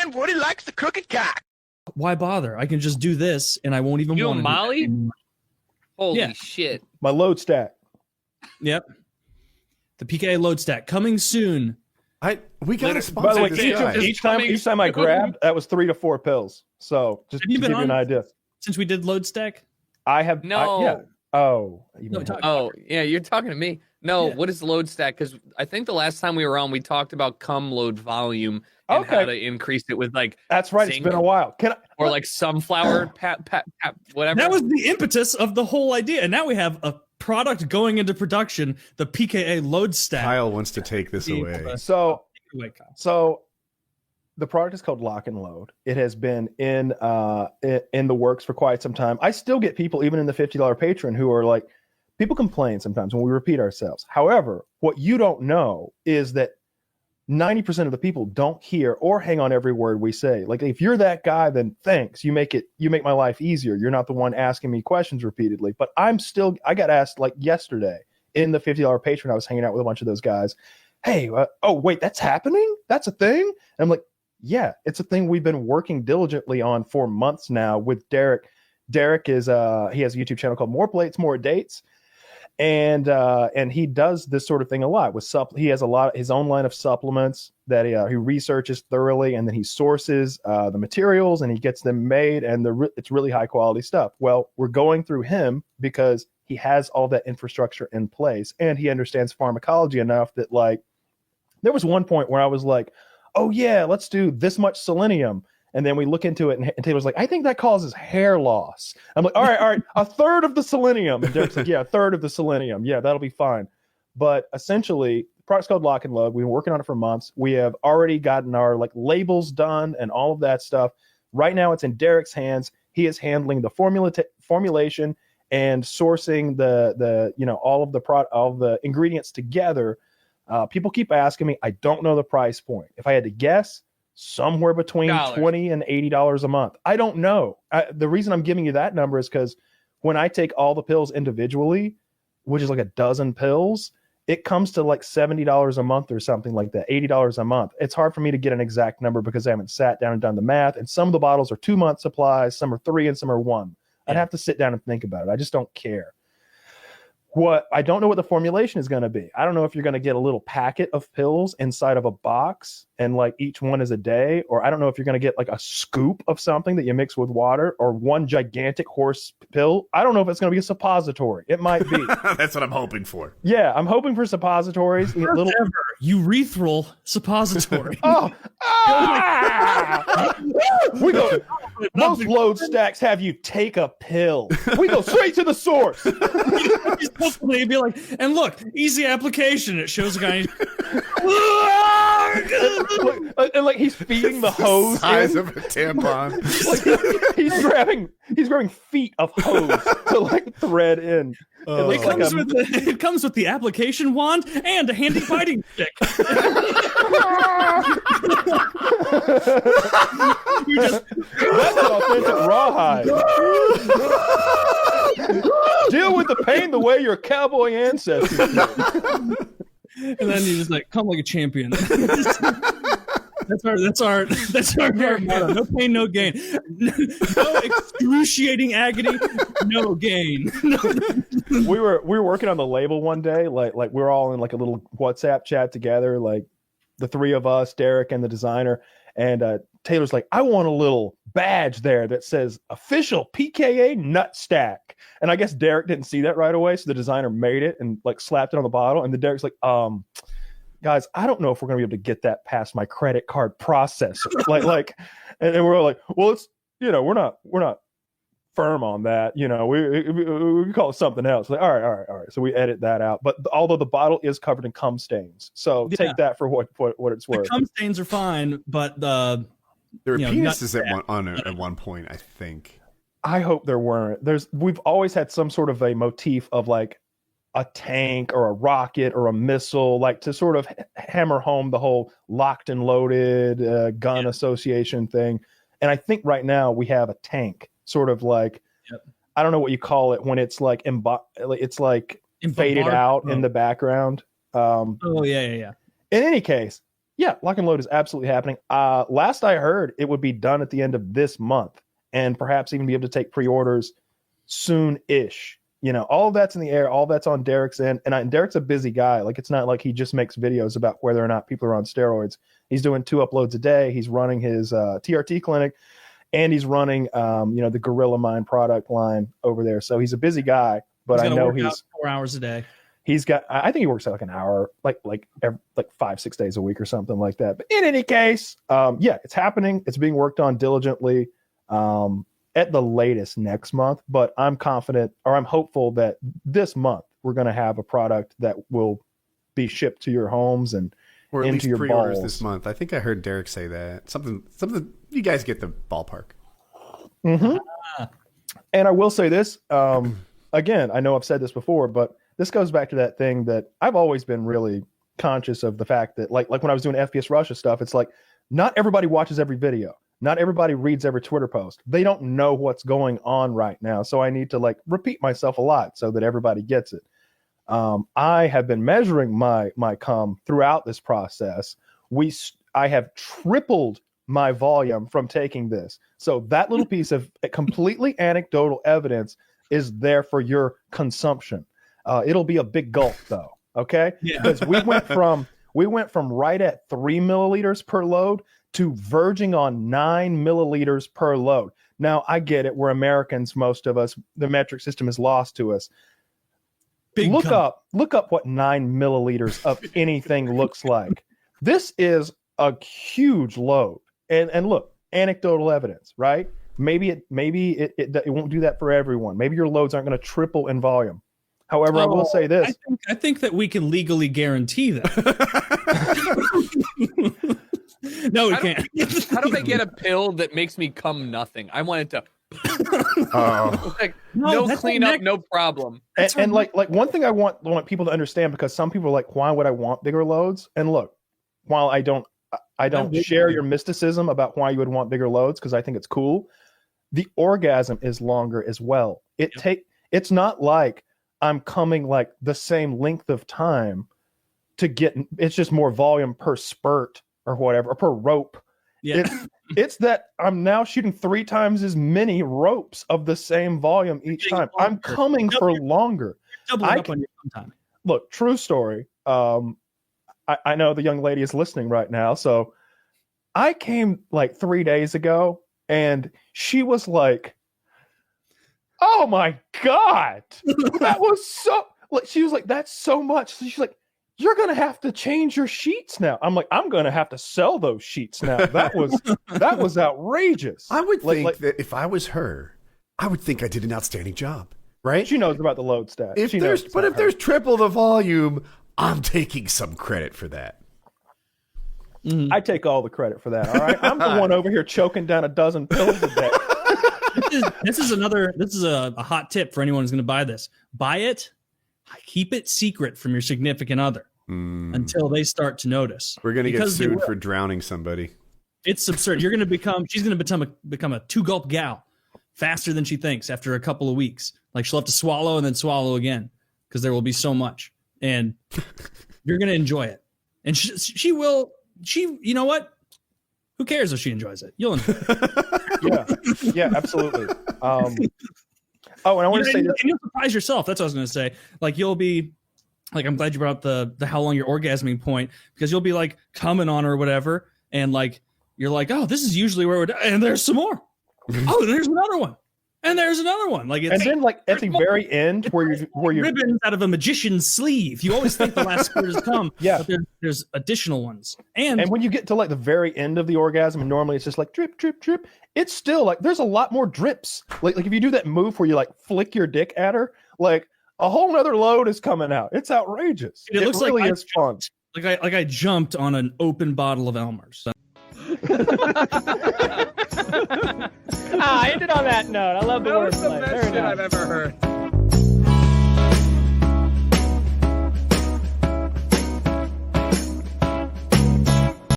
And Woody likes the crooked cock. Why bother? I can just do this, and I won't even You want and Molly? Holy Yeah. shit. My load stack. Yep. The PKA load stack coming soon. We got to By the sponsor way, this guy. each time I grabbed, that was 3 to 4 pills. So just Have you to been give you an on idea. since we did load stack? I have No. yeah. Oh, you No, mean- talk- Oh, yeah, you're talking to me. No, Yeah. what is load stack? Because I think the last time we were on, we talked about cum load volume and how Okay. to increase it with like, that's right. zinc. It's been a while. Can I? or like sunflower, whatever. That was the impetus of the whole idea. And now we have a product going into production, the PKA load stack. Kyle wants to take this away. So Anyway, Kyle. So the product is called Lock and Load. It has been in the works for quite some time. I still get people, even in the $50 patron, who are like, people complain sometimes when we repeat ourselves. However, what you don't know is that 90% of the people don't hear or hang on every word we say. Like, if you're that guy, then thanks. You make my life easier. You're not the one asking me questions repeatedly. But I got asked like yesterday in the $50 patron. I was hanging out with a bunch of those guys. Hey, oh wait, that's happening? That's a thing? And I'm like, yeah, it's a thing we've been working diligently on for months now with Derek. Derek is he has a YouTube channel called More Plates, More Dates. And he does this sort of thing a lot with he has his own line of supplements that he researches thoroughly, and then he sources the materials and he gets them made, and it's really high quality stuff. Well, we're going through him because he has all that infrastructure in place, and he understands pharmacology enough that, like, there was one point where I was like, oh yeah, let's do this much selenium. And then we look into it, and Taylor's like, I think that causes hair loss. I'm like, all right, a third of the selenium. And Derek's like, yeah, a third of the selenium. Yeah, that'll be fine. But essentially, the product's called Lock and Load. We've been working on it for months. We have already gotten our like labels done and all of that stuff. Right now, it's in Derek's hands. He is handling the formulation and sourcing all of the ingredients together. People keep asking me. I don't know the price point. If I had to guess, somewhere between $20 and $80 a month. I don't know. The reason I'm giving you that number is because when I take all the pills individually, which is like a dozen pills, it comes to like $70 a month or something like that, $80 a month. It's hard for me to get an exact number because I haven't sat down and done the math. And some of the bottles are 2 month supplies, some are 3, and some are 1. I'd have to sit down and think about it. I just don't care. I don't know what the formulation is going to be. I don't know if you're going to get a little packet of pills inside of a box and like each one is a day, or I don't know if you're going to get like a scoop of something that you mix with water, or one gigantic horse pill. I don't know if it's going to be a suppository. It might be. That's what I'm hoping for. Yeah, I'm hoping for suppositories. Urethral suppository. We go. Most load stacks have you take a pill. We go straight to the source. You'd be like, and look, easy application. It shows a guy. and like he's feeding the hose. Size of a tampon. He's grabbing feet of hose to like thread in. It comes with the application wand and a handy fighting stick. That's an authentic rawhide. Deal with the pain the way your cowboy ancestors did. And then you just like come like a champion. That's our motto. No pain, no gain. No excruciating agony, no gain. We were working on the label one day, like we're all in like a little WhatsApp chat together, like the three of us, Derek and the designer, and Taylor's like, I want a little badge there that says official PKA nut stack. And I guess Derek didn't see that right away, so the designer made it and like slapped it on the bottle. And then Derek's like, guys, I don't know if we're gonna be able to get that past my credit card processor. and we're all like, well, it's we're not firm on that. We call it something else. Like, all right. So we edit that out. But although the bottle is covered in cum stains, so take that for what it's worth. The cum stains are fine, but there were penises at one point, I think. I hope there weren't. We've always had some sort of a motif of like a tank or a rocket or a missile, like to sort of hammer home the whole locked and loaded gun association thing. And I think right now we have a tank, sort of like, I don't know what you call it when it's like it's like faded out in the background. Yeah. In any case, Yeah, lock and load is absolutely happening. Last I heard, it would be done at the end of this month, and perhaps even be able to take pre-orders soon-ish. You know, all of that's in the air. All that's on Derek's end, and Derek's a busy guy. Like, it's not like he just makes videos about whether or not people are on steroids. He's doing 2 uploads a day. He's running his TRT clinic, and he's running, the Gorilla Mind product line over there. So he's a busy guy. But I know he's 4 hours a day. He's got, I think he works out like an hour, like 5-6 days a week or something like that. But in any case, yeah, it's happening. It's being worked on diligently at the latest next month. But I'm confident, or I'm hopeful that this month we're going to have a product that will be shipped to your homes and or at into least your pre-orders balls this month. I think I heard Derek say that. Something. You guys get the ballpark. Mm-hmm. And I will say this, again, I know I've said this before, but this goes back to that thing that I've always been really conscious of, the fact that like when I was doing Fpsrussia stuff, it's like, not everybody watches every video. Not everybody reads every Twitter post. They don't know what's going on right now. So I need to like repeat myself a lot so that everybody gets it. I have been measuring my cum throughout this process. I have tripled my volume from taking this. So that little piece of completely anecdotal evidence is there for your consumption. It'll be a big gulp though. Okay. Yeah. Because we went from right at 3 milliliters per load to verging on 9 milliliters per load. Now I get it. We're Americans. Most of us, the metric system is lost to us. Look up what 9 milliliters of anything looks like. This is a huge load. And look, anecdotal evidence, right? Maybe it won't do that for everyone. Maybe your loads aren't going to triple in volume. However, I will say this. I think that we can legally guarantee that. No, we can't. How do I get a pill that makes me come nothing? I want it to. Like, no cleanup, no problem. And like one thing I want people to understand, because some people are like, why would I want bigger loads? And look, while I don't share your mysticism about why you would want bigger loads, because I think it's cool, the orgasm is longer as well. It's not like I'm coming like the same length of time to get, it's just more volume per spurt or whatever, or per rope. Yeah. It's that I'm now shooting 3 times as many ropes of the same volume each time. I'm coming for longer. Double it up on your time. Look, true story. I know the young lady is listening right now. So I came like 3 days ago and she was like, oh my God, that was so, like, she was like, that's so much. So she's like, you're going to have to change your sheets now. I'm like, I'm going to have to sell those sheets now. That was outrageous. I would think that if I was her, I would think I did an outstanding job, right? She knows about the load stat. If there's triple the volume, I'm taking some credit for that. Mm-hmm. I take all the credit for that. All right. I'm the one over here choking down a dozen pills a day. This is a hot tip for anyone who's going to buy this. Buy it. Keep it secret from your significant other until they start to notice. We're going to get sued for drowning somebody. It's absurd. She's going to become a 2-gulp gal faster than she thinks after a couple of weeks. Like, she'll have to swallow and then swallow again because there will be so much, and you're going to enjoy it. And she will. You know what? Who cares if she enjoys it? You'll enjoy it. Yeah, absolutely. Oh, and I want to say this. You'll surprise yourself. That's what I was going to say. Like, you'll be like, I'm glad you brought up the how long you're orgasming point, because you'll be like coming on her or whatever, and like you're like, oh, this is usually where and there's some more. Oh, and there's another one, and there's another one. Like, and then like at the very end where you ribbons out of a magician's sleeve. You always think the last spurt has come. Yeah, but there's additional ones. And when you get to like the very end of the orgasm, and normally it's just like drip, drip, drip. It's still like there's a lot more drips. Like if you do that move where you like flick your dick at her, like a whole nother load is coming out. It's outrageous. It looks really is fun. Like I jumped on an open bottle of Elmer's. So. I ended on that note. I love the wordplay. That was the best shit I've ever heard.